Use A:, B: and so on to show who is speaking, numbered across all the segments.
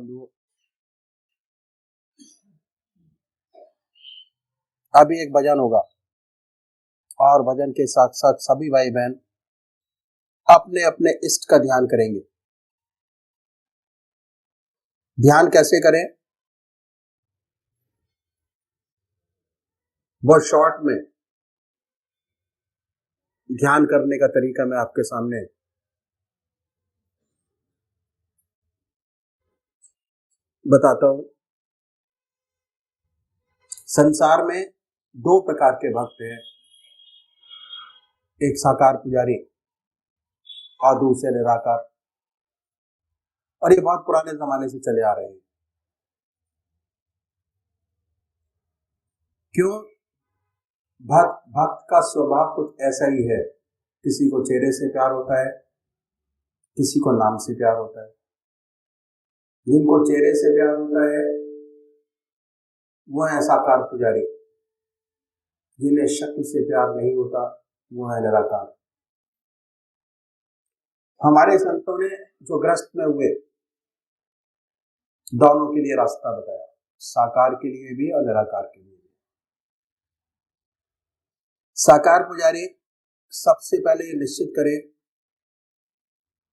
A: बंधुओं, अभी एक भजन होगा और भजन के साथ साथ सभी भाई बहन अपने अपने इष्ट का ध्यान करेंगे। ध्यान कैसे करें, बहुत शॉर्ट में ध्यान करने का तरीका मैं आपके सामने बताता हूं। संसार में दो प्रकार के भक्त हैं, एक साकार पुजारी और दूसरे निराकार, और ये बहुत पुराने जमाने से चले आ रहे हैं। क्यों? भक्त का स्वभाव कुछ ऐसा ही है, किसी को चेहरे से प्यार होता है, किसी को नाम से प्यार होता है। जिनको चेहरे से प्यार होता है वो है साकार पुजारी, जिन्हें शक्ल से प्यार नहीं होता वो है निराकार। हमारे संतों ने जो ग्रस्त में हुए दोनों के लिए रास्ता बताया, साकार के लिए भी और निराकार के लिए भी। साकार पुजारी सबसे पहले ये निश्चित करे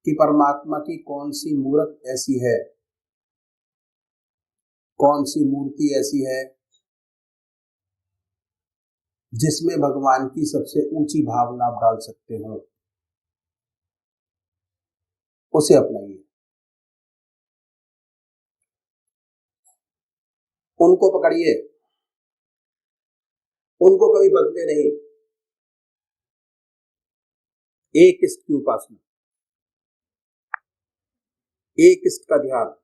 A: कि परमात्मा की कौन सी मूर्त ऐसी है, कौन सी मूर्ति ऐसी है जिसमें भगवान की सबसे ऊंची भावना आप डाल सकते हो, उसे अपनाइए। उनको पकड़िए, उनको कभी बदले नहीं। एक इष्ट की उपासना, एक इष्ट का ध्यान,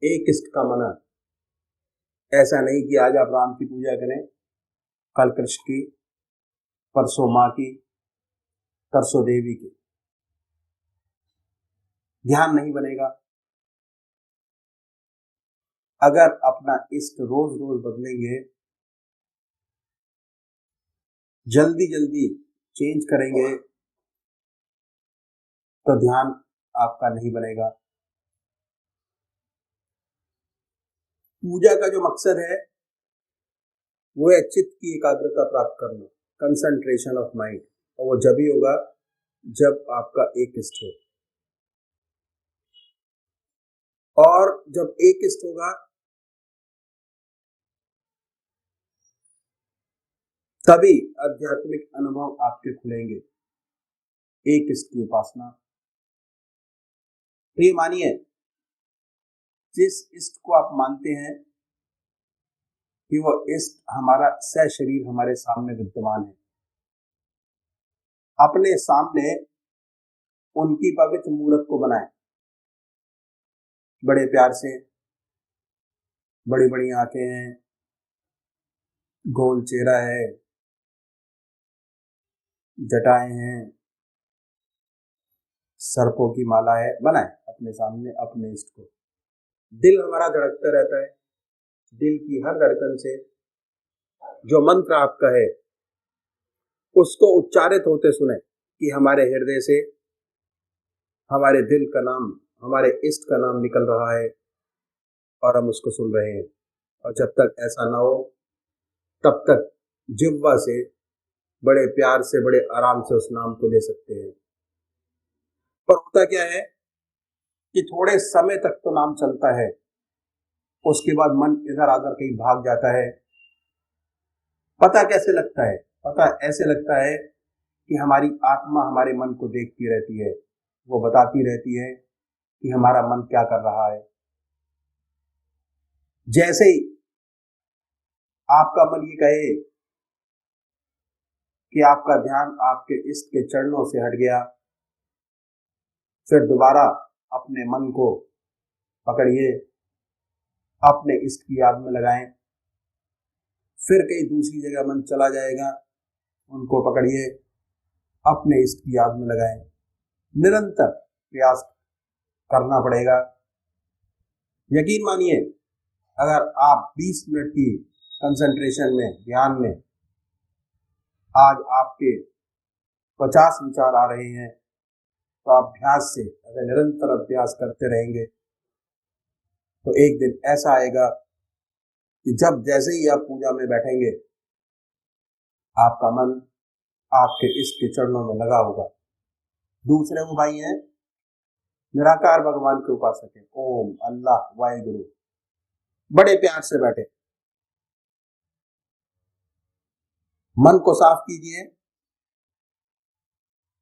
A: एक इष्ट का मनन। ऐसा नहीं कि आज आप राम की पूजा करें, कल कृष्ण की, परसों माँ की, तरसों देवी की। ध्यान नहीं बनेगा। अगर अपना इष्ट रोज रोज बदलेंगे, जल्दी जल्दी चेंज करेंगे, तो ध्यान आपका नहीं बनेगा। पूजा का जो मकसद है वो है चित्त की एकाग्रता प्राप्त करना, कंसंट्रेशन ऑफ माइंड, और वो जब ही होगा जब आपका एक इष्ट हो। और जब एक इष्ट होगा तभी आध्यात्मिक अनुभव आपके खुलेंगे। एक इष्ट की उपासना। तो ये मानिए, जिस इष्ट को आप मानते हैं कि वो इष्ट हमारा सशरीर हमारे सामने विद्यमान है, अपने सामने उनकी पवित्र मूर्त को बनाएं, बड़े प्यार से। बड़ी बड़ी आंखें हैं, गोल चेहरा है, जटाएं हैं, सर्पों की माला है, बनाएं अपने सामने अपने इष्ट को। दिल हमारा धड़कता रहता है, दिल की हर धड़कन से जो मंत्र आपका है उसको उच्चारित होते सुने कि हमारे हृदय से हमारे दिल का नाम, हमारे इष्ट का नाम निकल रहा है और हम उसको सुन रहे हैं। और जब तक ऐसा ना हो तब तक जिह्वा से बड़े प्यार से, बड़े आराम से उस नाम को ले सकते हैं। पर होता क्या है कि थोड़े समय तक तो नाम चलता है, उसके बाद मन इधर आकर कहीं भाग जाता है। पता कैसे लगता है? पता ऐसे लगता है कि हमारी आत्मा हमारे मन को देखती रहती है, वो बताती रहती है कि हमारा मन क्या कर रहा है। जैसे ही आपका मन ये कहे कि आपका ध्यान आपके इष्ट के चरणों से हट गया, फिर दोबारा अपने मन को पकड़िए, अपने इष्ट की याद में लगाएं। फिर कहीं दूसरी जगह मन चला जाएगा, उनको पकड़िए, अपने इष्ट की याद में लगाएं। निरंतर प्रयास करना पड़ेगा। यकीन मानिए, अगर आप 20 मिनट की कंसंट्रेशन में, ध्यान में आज आपके 50 विचार आ रहे हैं, तो आप अभ्यास से, अगर निरंतर अभ्यास करते रहेंगे तो एक दिन ऐसा आएगा कि जब जैसे ही आप पूजा में बैठेंगे, आपका मन आपके इष्ट के चरणों में लगा होगा। दूसरे वो भाई हैं निराकार भगवान के उपासक है, ओम अल्लाह वाहिगुरु, बड़े प्यार से बैठे। मन को साफ कीजिए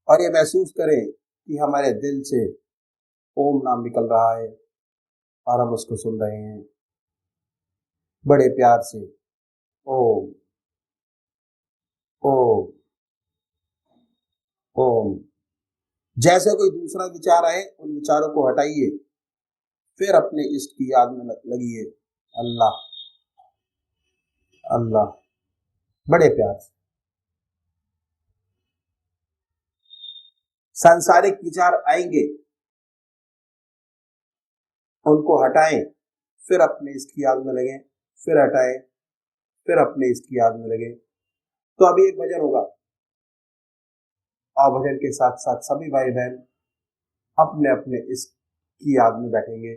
A: और ये महसूस करें कि हमारे दिल से ओम नाम निकल रहा है और हम उसको सुन रहे हैं बड़े प्यार से। ओम ओम ओम। जैसे कोई दूसरा विचार आए, उन विचारों को हटाइए, फिर अपने इष्ट की याद में लगिए, अल्लाह अल्लाह, बड़े प्यार से। सांसारिक विचार आएंगे, उनको हटाएं, फिर अपने इष्ट की याद में लगे, फिर हटाएं, फिर अपने इष्ट की याद में लगे। तो अभी एक भजन होगा और भजन के साथ साथ सभी भाई बहन अपने अपने इष्ट की याद में बैठेंगे।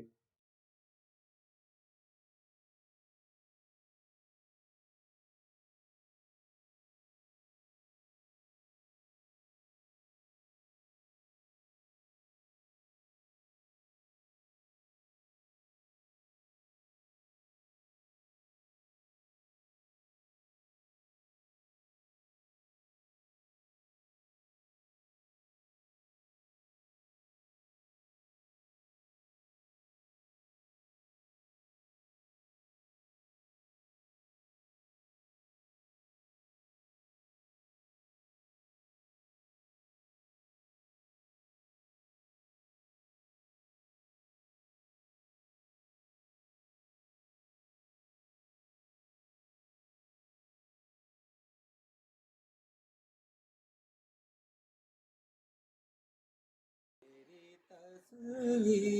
A: तस्वीर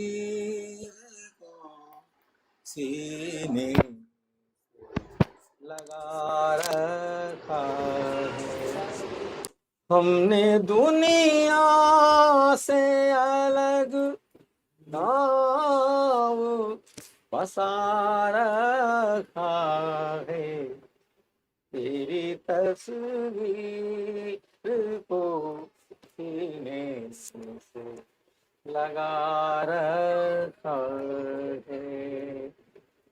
A: को सीने लगा रखा है, हमने दुनिया से अलग नाव बसा रखा है, तेरी तस्वीर को सीने से लगा रखा है,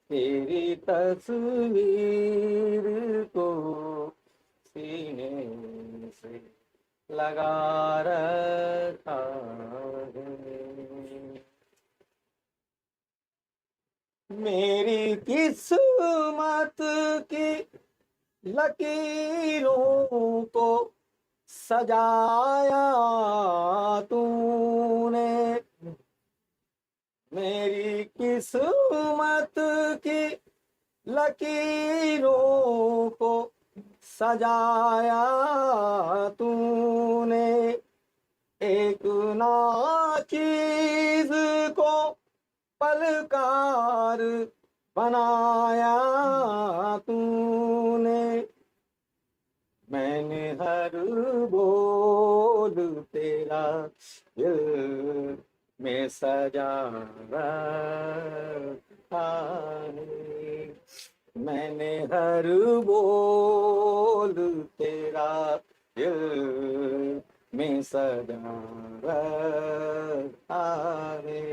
A: तेरी तस्वीर को सीने से लगा रखा है। मेरी किस्मत की लकीरों को सजाया तूने, मेरी किस्मत की लकीरों को सजाया तूने, एक नाचीज को पलकार बनाया तूने, मैंने हर बोल तेरा दिल में सजा रखा है, मैंने हर बोल तेरा दिल में सजा रखा है,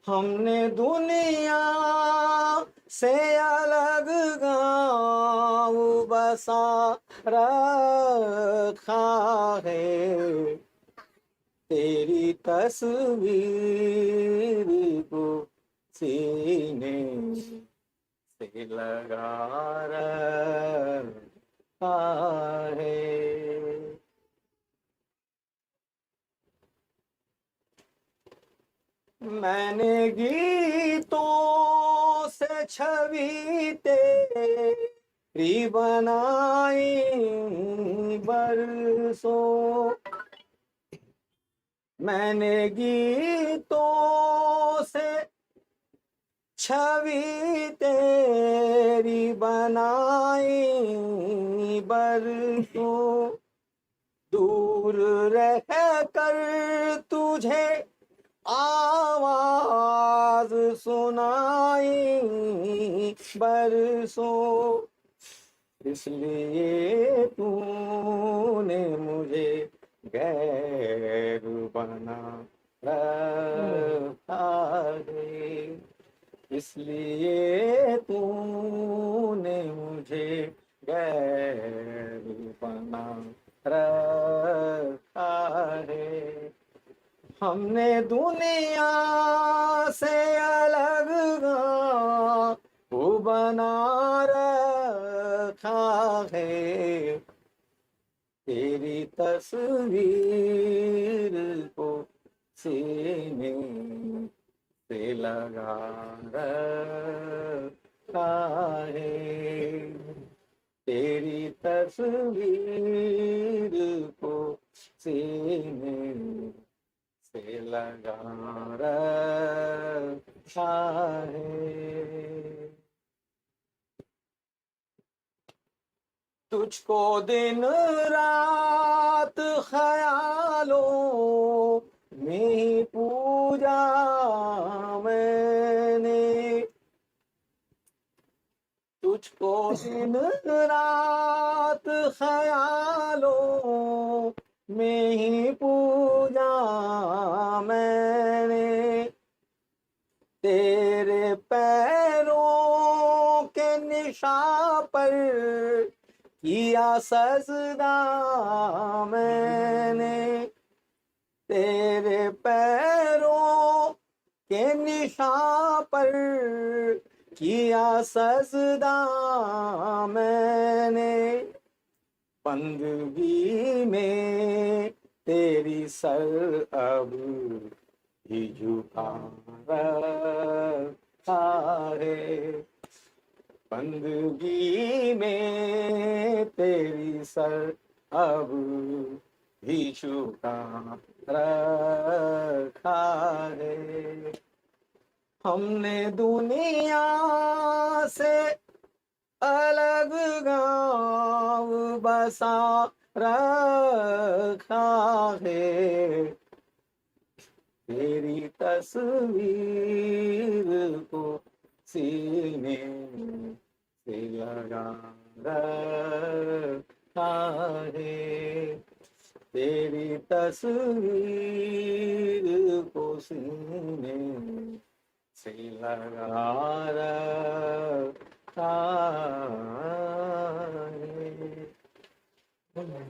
A: हमने दुनिया से अलग गाँव बसा रखा है, तेरी तस्वीर को सीने से लगा रखा है। मैंने गीतों से छवि तेरी बनाई बरसों, मैंने गीतों से छवि तेरी बनाई बरसों, दूर रह कर तुझे
B: आवाज सुनाई बरसों, इसलिए तूने मुझे गैर बना रखा है, इसलिए तूने मुझे गैर बना रखा है। हमने दुनिया से अलग वो बना रखा है, तेरी तस्वीर को सीने से लगा रखा है, तेरी तस्वीर को सीने से लगा रखा है। तुझको दिन रात ख्यालों में ही पूजा मैंने, तुझको दिन रात ख्यालों में ही पूजा मैंने, तेरे पैरों के निशान पर किया सजदा मैंने, तेरे पैरों के निशान पर किया सजदा मैंने, बंदगी में तेरी सर अब ही झुका रखा है, बंदगी में तेरी सर अब भी झुका रखा है। हमने दुनिया से अलग गाँव बसा रखा है, तेरी तस्वीर को सीने से लगा रखा है, तेरी तस्वीर को सीने से लगा रखा है।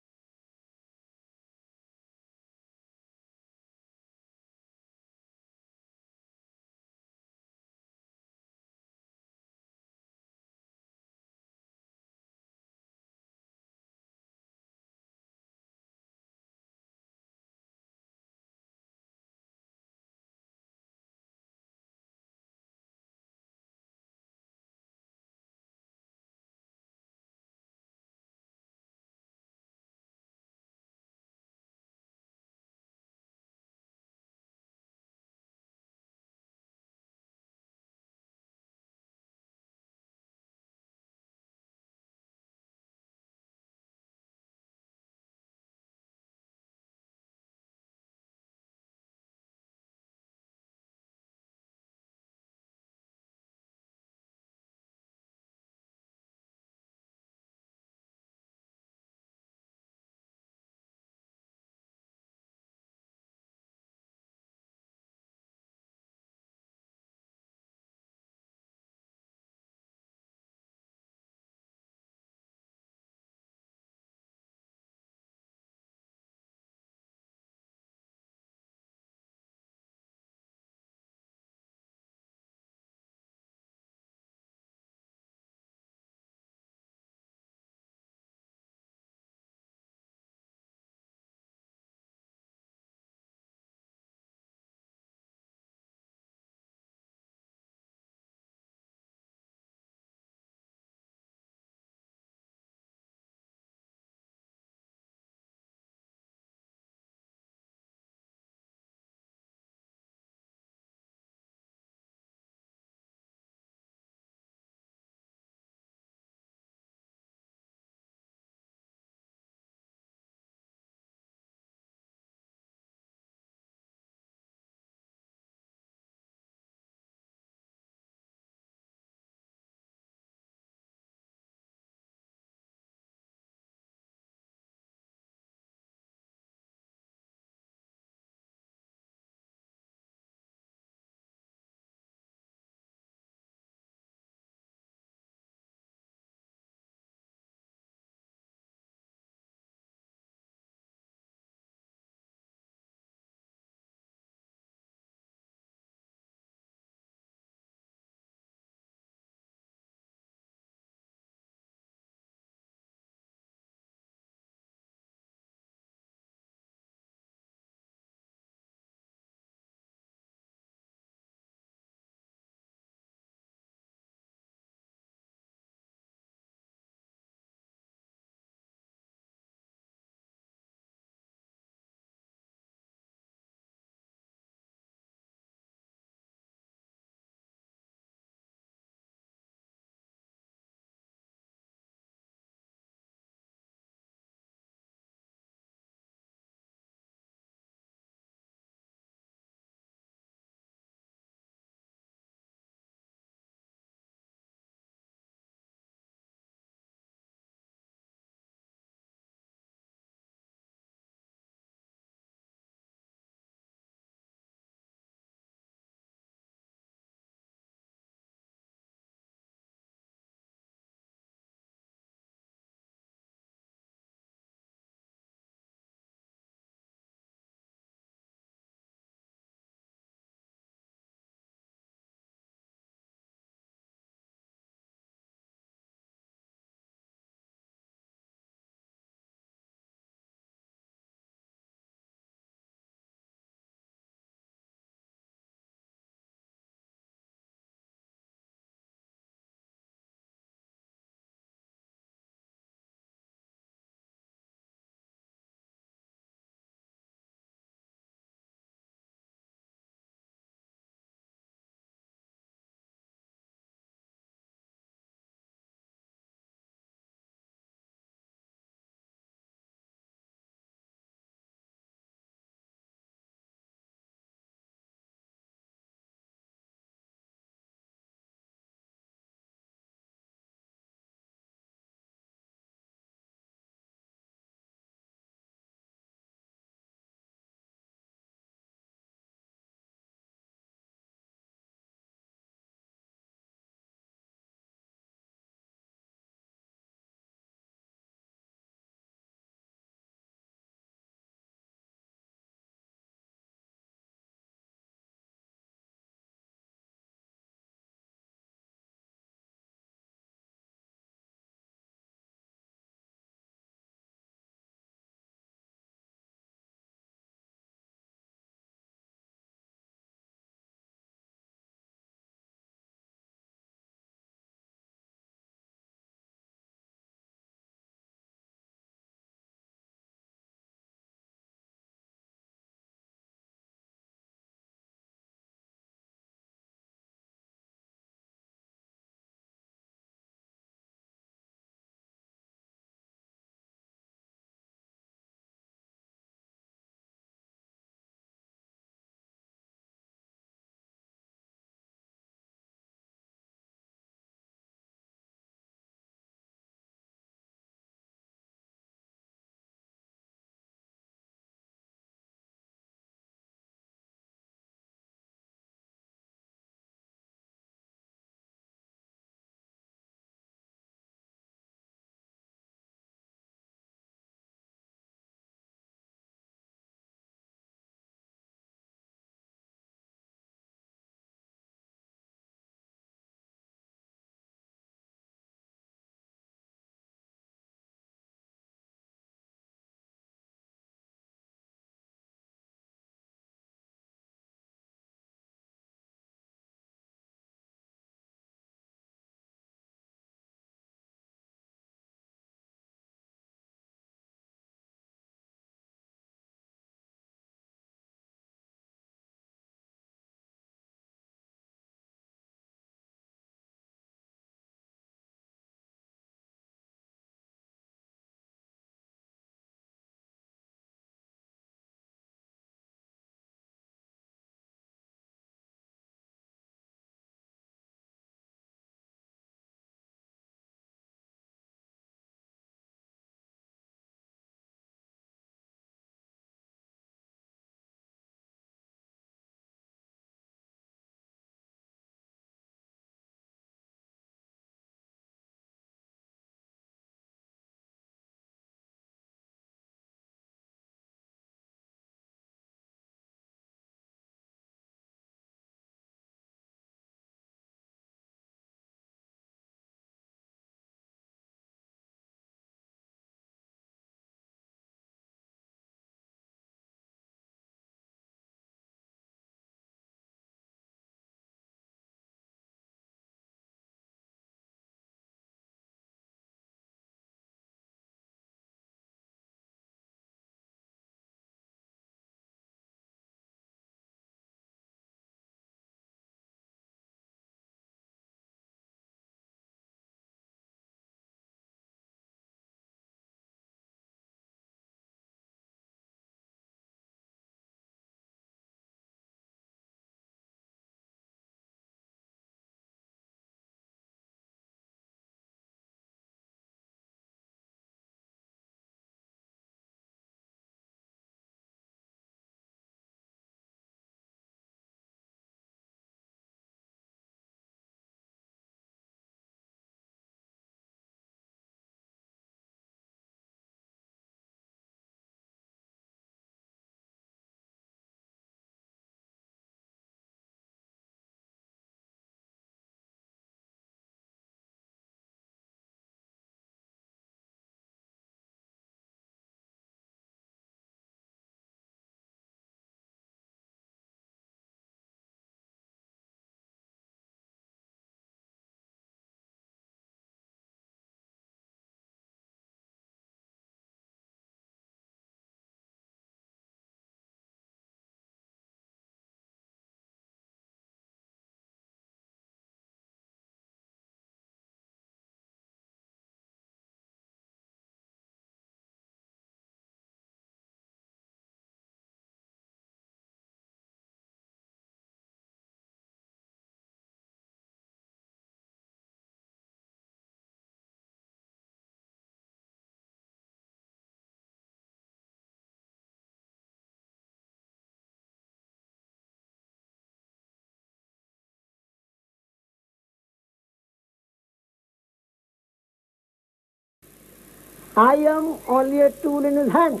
C: I am only a tool in his hands,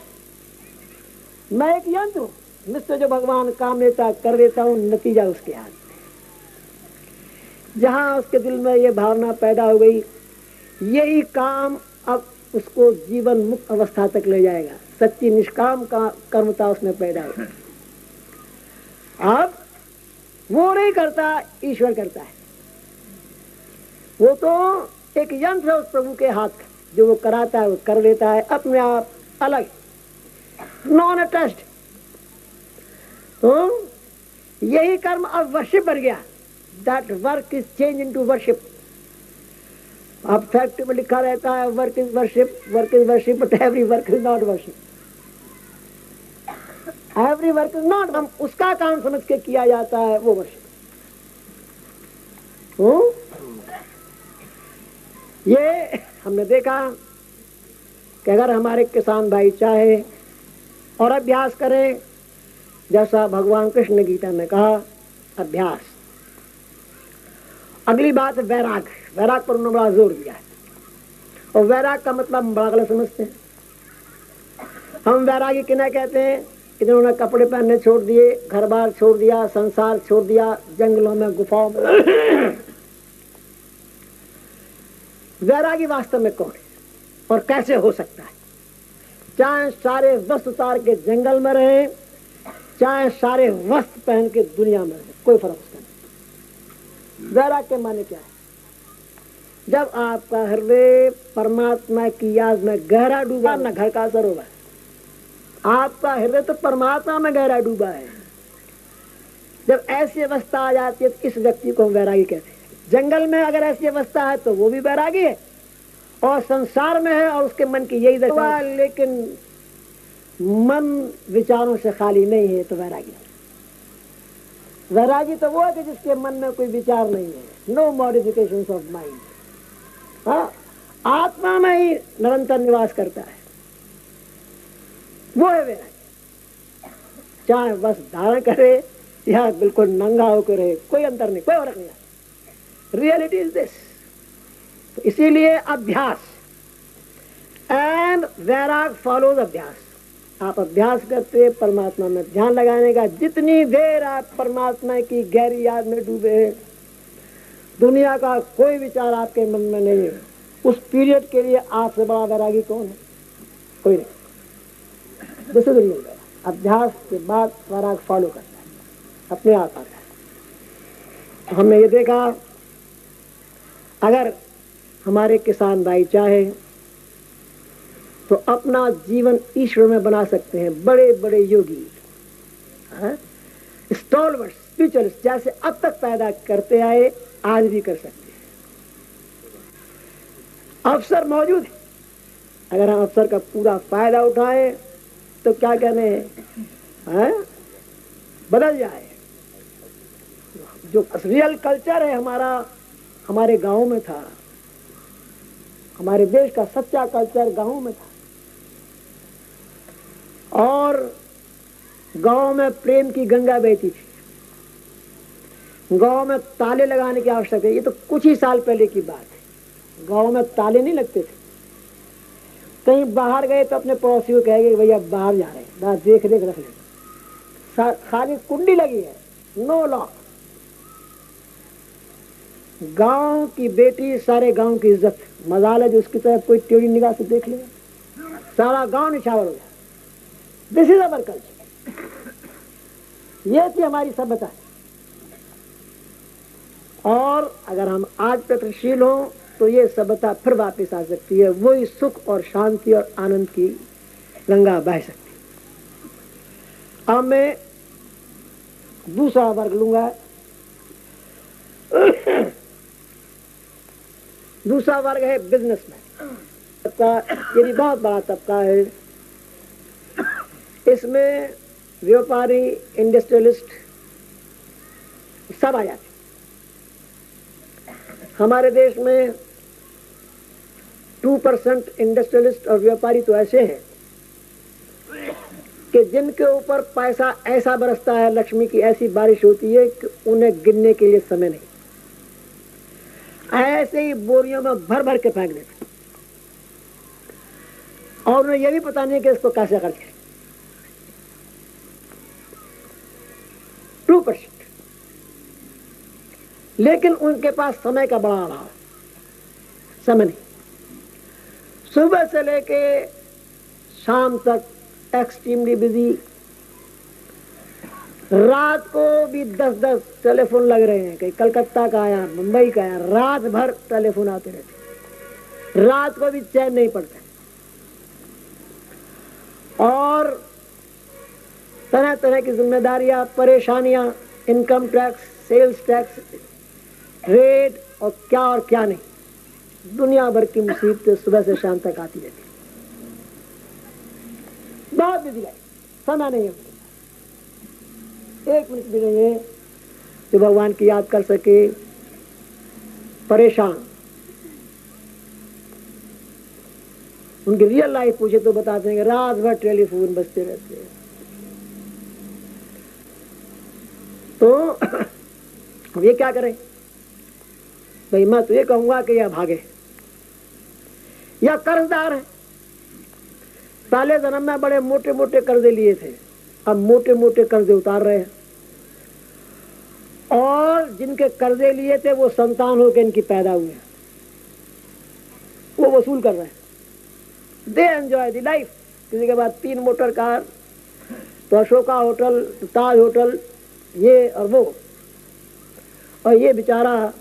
C: मैं एक यंत्र हूँ, मुझसे जो भगवान काम लेता कर देता हूँ, नतीजा उसके हाथ में। जहाँ उसके दिल में ये भावना पैदा हो गई, यही काम अब उसको जीवन मुक्त अवस्था तक ले जाएगा। सच्ची निष्काम का कर्मता उसमें पैदा हो। अब वो नहीं करता, ईश्वर करता है। वो तो एक यंत्र है उस प्रभु के हाथ का, जो वो कराता है वो कर लेता है अपने आप, अलग, नॉन अटैच्ड। तो यही कर्म अब वर्शिप बन गया। That work is change into worship. अब फैक्ट्री में लिखा रहता है work is worship, work is worship, but every work is not worship. Every work is not, हम उसका काम समझ के किया जाता है, वो वर्शिप। ये हमने देखा कि अगर हमारे किसान भाई चाहे और अभ्यास करें, जैसा भगवान कृष्ण ने गीता में कहा, अभ्यास। अगली बात है वैराग। वैराग पर उन्होंने बड़ा जोर दिया है, और वैराग का मतलब हम बड़ा गलत समझते हैं। हम वैरागी किन्हें कहते हैं कि जिन्होंने कपड़े पहनने छोड़ दिए, घर बार छोड़ दिया, संसार छोड़ दिया, जंगलों में गुफाओं में। वैरागी वास्तव में कौन है और कैसे हो सकता है? चाहे सारे वस्त्र उतार के जंगल में रहे, चाहे सारे वस्त्र पहन के दुनिया में रहे, कोई फर्क उसका नहीं। वैराग के माने क्या है? जब आपका हृदय परमात्मा की याद में गहरा डूबा, न घर का सरोवर, आपका हृदय तो परमात्मा में गहरा डूबा है। जब ऐसी अवस्था आ जाती है तो इस व्यक्ति को हम वैरागी कहते हैं। जंगल में अगर ऐसी अवस्था है तो वो भी वैरागी है, और संसार में है और उसके मन की यही दशा, लेकिन मन विचारों से खाली नहीं है तो वैरागी नहीं। वैरागी तो वो है कि जिसके मन में कोई विचार नहीं है, नो मॉडिफिकेशंस ऑफ माइंड। हाँ, आत्मा में ही निरंतर निवास करता है, वो है वैरागी। चाहे बस धारण करे या बिल्कुल नंगा होकर रहे, कोई अंतर नहीं, कोई फर्क नहीं। Reality is this. तो इसीलिए अभ्यास, एंड वैराग फॉलोज अभ्यास। आप अभ्यास करते परमात्मा में ध्यान लगाने का। जितनी देर आप परमात्मा की गहरी याद में डूबे हैं, दुनिया का कोई विचार आपके मन में नहीं है, उस पीरियड के लिए आपसे बड़ा वैरागी कौन है? कोई नहीं। दिस इज रियल वैराग। अभ्यास के बाद वैराग फॉलो करता है, अपने आप आता है। हमने ये देखा, अगर हमारे किसान भाई चाहे तो अपना जीवन ईश्वर में बना सकते हैं। बड़े बड़े योगी, स्टॉलवर्ड्स, स्पिरिचुअलिस्ट जैसे अब तक पैदा करते आए, आज भी कर सकते हैं। अवसर मौजूद है, अगर हम अवसर का पूरा फायदा उठाएं तो क्या कहने हैं, बदल जाए। जो रियल कल्चर है हमारा, हमारे गांव में था। हमारे देश का सच्चा कल्चर गांव में था, और गांव में प्रेम की गंगा बहती थी। गांव में ताले लगाने की आवश्यकता है। ये तो कुछ ही साल पहले की बात है। गांव में ताले नहीं लगते थे। कहीं बाहर गए तो अपने पड़ोसी को कहेंगे भैया बाहर जा रहे हैं, देख रेख रख ले, खाली कुंडी लगी है, नो लॉक। गांव की बेटी सारे गांव की इज्जत। मजाल है जो उसकी तरफ कोई टेढ़ी निगाह से देख लेगा, सारा गांव निछावर हो जाए। This is our culture. ये थी हमारी सभ्यता। और अगर हम आज प्रगतिशील हों तो ये सभ्यता फिर वापस आ सकती है, वही सुख और शांति और आनंद की गंगा बह सकती है। अब मैं दूसरा वर्ग लूंगा। दूसरा वर्ग है बिजनेसमैन। ये भी बहुत बड़ा तबका है। इसमें व्यापारी, इंडस्ट्रियलिस्ट सब आ जाते। हमारे देश में 2% इंडस्ट्रियलिस्ट और व्यापारी तो ऐसे हैं कि जिनके ऊपर पैसा ऐसा बरसता है, लक्ष्मी की ऐसी बारिश होती है कि उन्हें गिनने के लिए समय नहीं। ऐसे ही बोरियों में भर भर के फेंक देते। और उन्हें यह भी पता नहीं कि इसको कैसे खर्च करें। 2%। लेकिन उनके पास समय का बड़ा अभाव है, समय नहीं। सुबह से लेके शाम तक एक्सट्रीमली बिजी, रात को भी 10-10 टेलीफोन लग रहे हैं, कहीं कलकत्ता का आया, मुंबई का आया, रात भर टेलीफोन आते रहते, रात को भी चैन नहीं पड़ता। और तरह तरह की जिम्मेदारियां, परेशानियां, income tax, sales tax, rate और क्या नहीं, दुनिया भर की मुसीबतें सुबह से शाम तक आती रहती। बहुत बिजी है, समय नहीं है, एक मिनट भी नहीं है जो भगवान की याद कर सके। परेशान, उनकी रियल लाइफ पूछे तो बताते हैं कि रात भर टेलीफोन बजते रहते हैं। तो अब ये क्या करें भाई? मैं तो ये कहूंगा कि यह भागे या कर्जदार है। पहले जन्म में बड़े मोटे मोटे कर्जे लिए थे, अब मोटे मोटे कर्जे उतार रहे हैं, और जिनके कर्जे लिए थे वो संतान होकर इनकी पैदा हुए हैं, वो वसूल कर रहे हैं। They enjoy the life. किसी के बाद 3 मोटर कार, तो अशोका होटल, ताज होटल, ये और वो, और ये बेचारा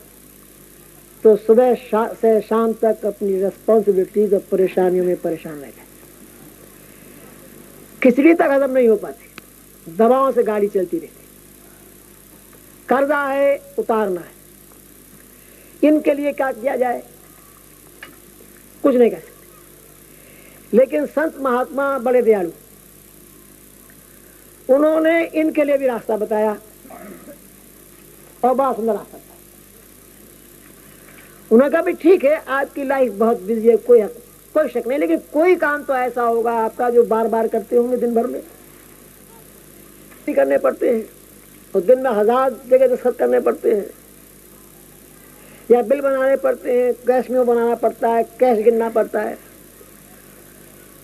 C: तो सुबह से शाम तक अपनी रेस्पॉन्सिबिलिटीज और परेशानियों में परेशान रह गए। खिचड़ी तक हजम नहीं हो पाती, दवाओं से गाड़ी चलती रहती। कर्जा है, उतारना है, इनके लिए क्या किया जाए? कुछ नहीं कर सकते। लेकिन संत महात्मा बड़े दयालु, उन्होंने इनके लिए भी रास्ता बताया, और बड़ा सुंदर रास्ता बताया। उन्होंने कहा भी ठीक है, आपकी लाइफ बहुत बिजी है, कोई शक नहीं, लेकिन कोई काम तो ऐसा होगा आपका जो बार बार करते होंगे दिन भर में, करने पड़ते हैं, और दिन में 1000 जगह दस्तखत करने पड़ते हैं, या बिल बनाने पड़ते हैं, कैश में बनाना पड़ता है, कैश गिनना पड़ता है।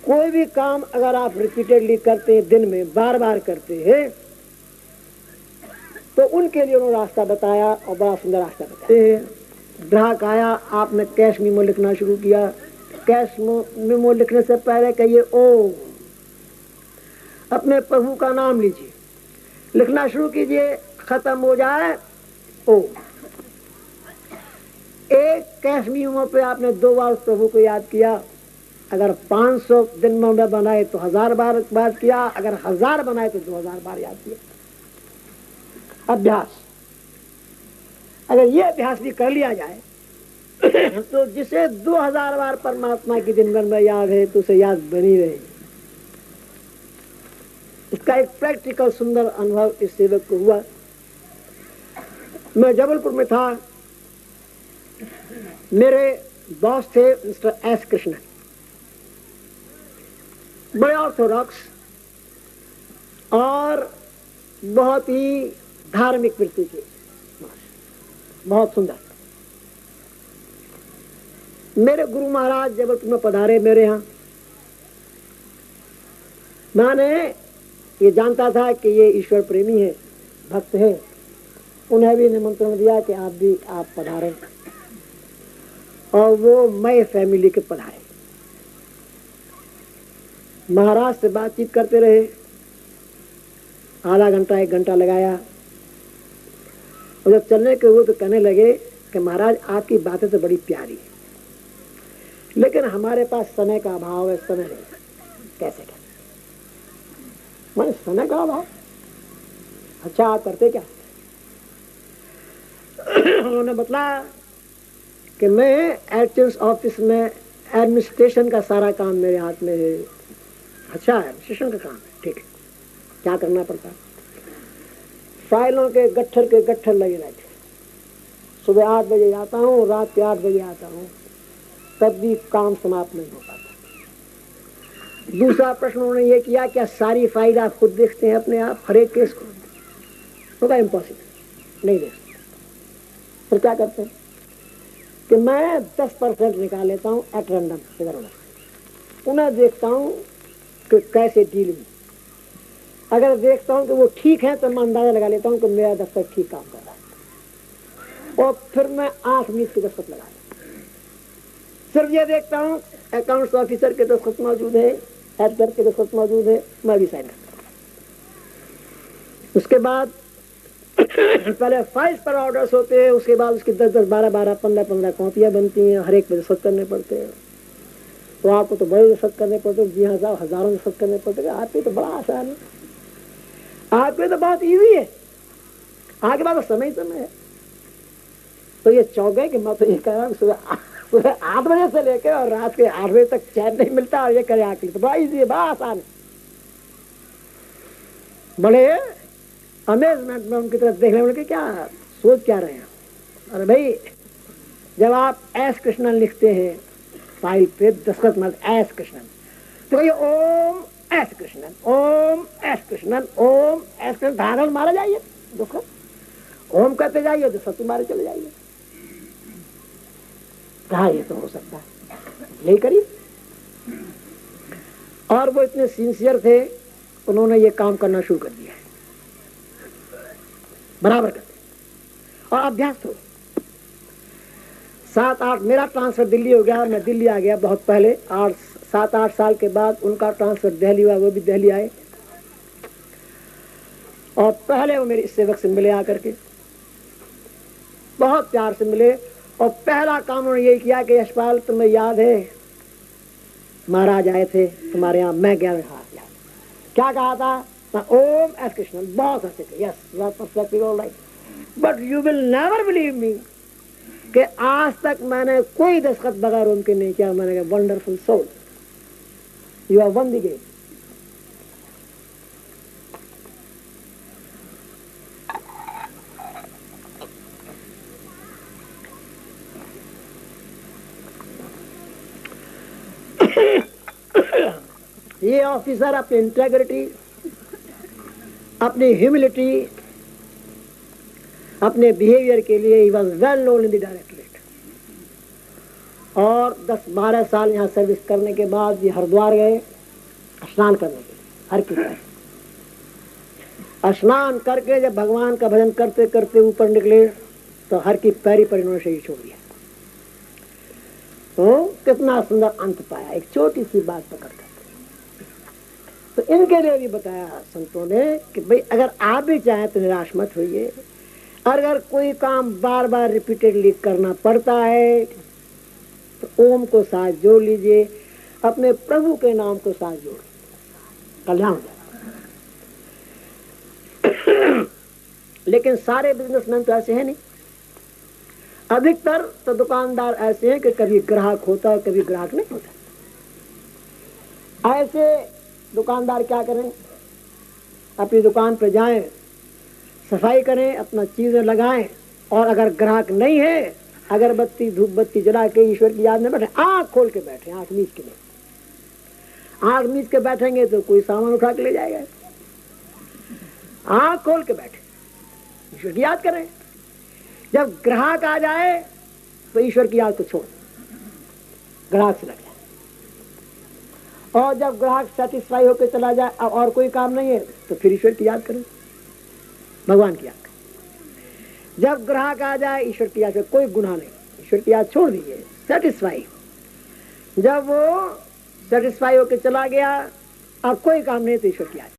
C: कोई भी काम अगर आप रिपीटेडली करते हैं, दिन में बार बार करते हैं, तो उनके लिए उन्होंने रास्ता बताया, और बड़ा सुंदर रास्ता बताया। ग्राहक आया, आपने कैश मेमो लिखना शुरू किया। कैश मेमो लिखने से पहले कहिए ओम, अपने प्रभु का नाम लीजिए, लिखना शुरू कीजिए, खत्म हो जाए ओम। एक कैश मेमो पे आपने 2 बार प्रभु को याद किया, अगर 500 दिन में बनाए तो 1000 बार बात किया, अगर 1000 बनाए तो 2000 बार याद किया। अभ्यास, अगर ये अभ्यास भी कर लिया जाए तो जिसे 2000 बार परमात्मा की दिन भर में याद है तो उसे याद बनी रहेगी। इसका एक प्रैक्टिकल सुंदर अनुभव इस सेवक को हुआ। मैं जबलपुर में था, मेरे बॉस थे मिस्टर एस कृष्णन, बड़े ऑर्थोडॉक्स और बहुत ही धार्मिक वृत्ति के, बहुत सुंदर। मेरे गुरु महाराज जबलपुर में पधारे मेरे यहाँ। मैंने ये जानता था कि ये ईश्वर प्रेमी है, भक्त है, उन्हें भी निमंत्रण दिया कि आप पधारें, और वो मैं फैमिली के पधारे। महाराज से बातचीत करते रहे, आधा घंटा 1 घंटा लगाया, और जब चलने के हुए तो कहने लगे कि महाराज आपकी बातें तो बड़ी प्यारी है, लेकिन हमारे पास समय का अभाव है, समय नहीं, कैसे करें? मैंने समय का अभाव? अच्छा आप करते क्या? उन्होंने बताया कि मैं एडमिनिस्ट्रेशन ऑफिस में एडमिनिस्ट्रेशन का सारा काम मेरे हाथ में है। अच्छा एडमिनिस्ट्रेशन का काम है, ठीक है, क्या करना पड़ता है? फाइलों के गट्ठर लगे रहते, सुबह 8 बजे जाता हूँ, रात के 8 बजे आता हूँ, तब भी काम समाप्त नहीं हो पाता। दूसरा प्रश्न उन्होंने ये किया, क्या सारी फाइल आप खुद देखते हैं अपने आप, हर एक केस को? होगा इम्पॉसिबल, नहीं देख सकते। फिर क्या करते हैं कि मैं 10% निकाल लेता हूँ एट रैंडम, इधर उधर, पुनः देखता हूँ कि कैसे डील में, अगर देखता हूँ कि वो ठीक है तो मैं अंदाजा लगा लेता हूँ कि मेरा दफ्तर ठीक काम कर रहा है, और फिर मैं आंख मीच के दस्तखत लगा लेता हूँ। सिर्फ ये देखता हूँ अकाउंट्स ऑफिसर के दस्तखत मौजूद है, एडिटर के दस्तखत मौजूद है, मैं भी साइन करता हूँ। उसके बाद पहले फाइल्स पर ऑर्डर्स होते हैं, उसके बाद उसकी 10-10, 12-12, 15-15 कॉपियाँ बनती हैं, हर एक पे दस्तखत करने पड़ते हैं। तो आपको तो बड़े दस्तखत करने पड़ते हैं, जी हाँ साहब, हजारों दस्तखत करने पड़ते हैं। आपके तो बड़ा आसान है, आपके तो बहुत ईजी है, आपके पास तो समय है। तो ये चौक है कि मैं तो ये कह रहा हूँ सुबह 8 बजे से लेकर और रात के 8 बजे तक चैन नहीं मिलता, और ये करे आके तो बड़ा ईजी है, बड़ा आसान है। बड़े अमेजमेंट में उनकी तरफ देखने उनके क्या सोच क्या रहे हैं। अरे भाई, जब आप एस कृष्णन लिखते हैं फाइल पे, दस्तखत मत एस कृष्णन, तो ये ओम एस कृष्णन, ओम एस कृष्णन, ओम एस कृष्णन, धारण मारा जाइए, दस्तखत ओम करते जाइए तो सत्य मारे चले जाइए। कहा ये तो हो सकता है, यही करिए। और वो इतने सिंसियर थे, उन्होंने ये काम करना शुरू कर दिया है, बराबर करते, और अभ्यास हो। 7-8 मेरा ट्रांसफर दिल्ली हो गया, मैं दिल्ली आ गया बहुत पहले, और 7-8 साल के बाद उनका ट्रांसफर दिल्ली हुआ, वो भी दिल्ली आए। और पहले वो मेरे सेवक से मिले आकर के, बहुत प्यार से मिले, और पहला काम उन्होंने यही किया कि यशपाल तुम्हें याद है महाराज आए थे तुम्हारे यहाँ, मैं गया, हाथ याद, क्या कहा था, ओम एस कृष्णन, बहुत हंसे थे, yes you are perfectly alright, but you will never believe me कि आज तक मैंने कोई दस्तखत बगैर उनके नहीं किया। मैंने कहा wonderful soul, you are won the game. ये ऑफिसर अपनी इंटेग्रिटी, अपनी ह्यूमिलिटी, अपने बिहेवियर के लिए ही was well known in the directorate. और 10-12 साल यहाँ सर्विस करने के बाद ये हरिद्वार गए स्नान करने के लिए, हर की स्नान करके जब भगवान का भजन करते करते ऊपर निकले तो हर की पैरी पर इन्होंने शरीर छोड़ दिया। तो कितना सुंदर अंत पाया, एक छोटी सी बात पकड़ कर। तो इनके लिए भी बताया संतों ने कि भाई अगर आप भी चाहें तो निराश मत होइए, अगर कोई काम बार बार रिपीटेडली करना पड़ता है तो ओम को साथ जोड़ लीजिए, अपने प्रभु के नाम को साथ जोड़, कल्याण हो जाएगा। लेकिन सारे बिजनेसमैन तो ऐसे हैं नहीं, अधिकतर तो दुकानदार ऐसे हैं कि कभी ग्राहक होता है कभी ग्राहक नहीं होता। ऐसे दुकानदार क्या करें, अपनी दुकान पर जाएं, सफाई करें, अपना चीजें लगाएं, और अगर ग्राहक नहीं है अगरबत्ती धूप बत्ती जला के ईश्वर की याद में बैठे, आंख खोल के बैठे, आंख मीच के नहीं, आंख मीच के बैठेंगे तो कोई सामान उठा के ले जाएगा। आंख खोल के बैठे, ईश्वर की याद करें। जब ग्राहक आ जाए तो ईश्वर की याद को छोड़, ग्राहक से लग जाए, और जब ग्राहक सेटिस्फाई होकर चला जाए, अब और कोई काम नहीं है तो फिर ईश्वर की याद करें, भगवान की याद करें। जब ग्राहक आ जाए ईश्वर की याद करें, कोई गुनाह नहीं, ईश्वर की याद छोड़ दीजिए, सेटिस्फाई। जब वो सेटिस्फाई होकर चला गया, अब कोई काम नहीं तो ईश्वर की याद।